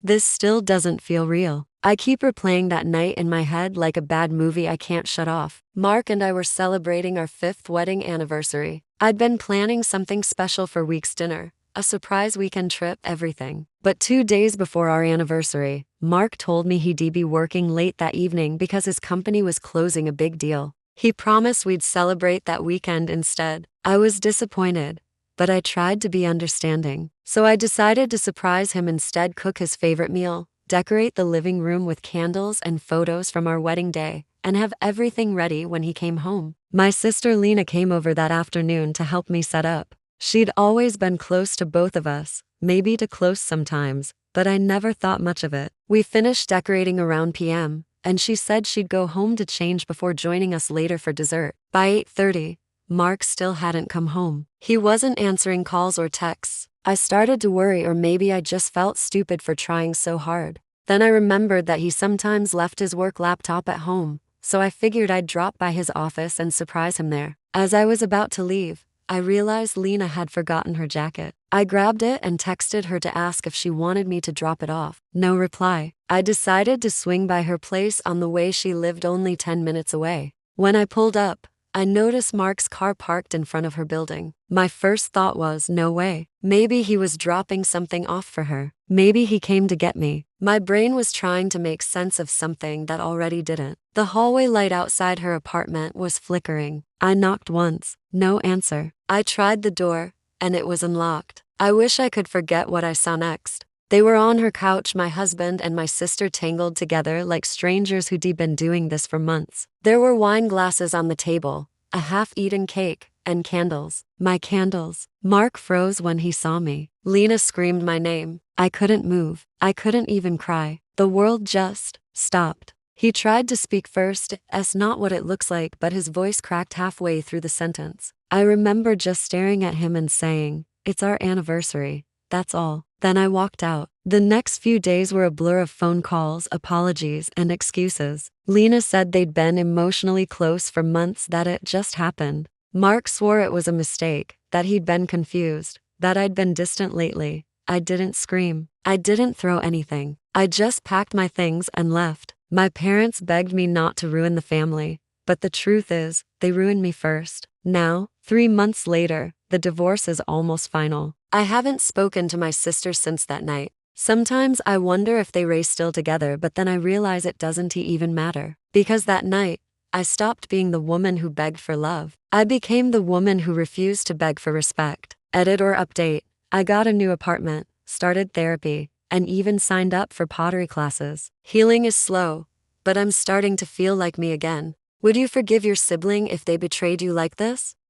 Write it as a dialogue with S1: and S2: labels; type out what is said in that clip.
S1: This still doesn't feel real. I keep replaying that night in my head like a bad movie I can't shut off. Mark and I were celebrating our 5th wedding anniversary. I'd been planning something special for week's dinner, a surprise weekend trip, everything. But 2 days before our anniversary, Mark told me he'd be working late that evening because his company was closing a big deal. He promised we'd celebrate that weekend instead. I was disappointed, but I tried to be understanding. So I decided to surprise him instead, cook his favorite meal, decorate the living room with candles and photos from our wedding day, and have everything ready when he came home. My sister Lena came over that afternoon to help me set up. She'd always been close to both of us, maybe too close sometimes, but I never thought much of it. We finished decorating around p.m., and she said she'd go home to change before joining us later for dessert. By 8:30, Mark still hadn't come home. He wasn't answering calls or texts. I started to worry, or maybe I just felt stupid for trying so hard. Then I remembered that he sometimes left his work laptop at home, so I figured I'd drop by his office and surprise him there. As I was about to leave, I realized Lena had forgotten her jacket. I grabbed it and texted her to ask if she wanted me to drop it off. No reply. I decided to swing by her place on the way. She lived only 10 minutes away. When I pulled up, I noticed Mark's car parked in front of her building. My first thought was, no way. Maybe he was dropping something off for her. Maybe he came to get me. My brain was trying to make sense of something that already didn't. The hallway light outside her apartment was flickering. I knocked once. No answer. I tried the door, and it was unlocked. I wish I could forget what I saw next. They were on her couch, my husband and my sister tangled together like strangers who'd been doing this for months. There were wine glasses on the table, a half-eaten cake, and candles. My candles. Mark froze when he saw me. Lena screamed my name. I couldn't move. I couldn't even cry. The world just stopped. He tried to speak first. It's not what it looks like, but his voice cracked halfway through the sentence. I remember just staring at him and saying, "It's our anniversary. That's all." Then I walked out. The next few days were a blur of phone calls, apologies, and excuses. Lena said they'd been emotionally close for months, that it just happened. Mark swore it was a mistake, that he'd been confused, that I'd been distant lately. I didn't scream. I didn't throw anything. I just packed my things and left. My parents begged me not to ruin the family, but the truth is, they ruined me first. Now, 3 months later, the divorce is almost final. I haven't spoken to my sister since that night. Sometimes I wonder if they race still together, but then I realize it doesn't even matter. Because that night, I stopped being the woman who begged for love. I became the woman who refused to beg for respect. Edit or update. I got a new apartment, started therapy, and even signed up for pottery classes. Healing is slow, but I'm starting to feel like me again. Would you forgive your sibling if they betrayed you like this?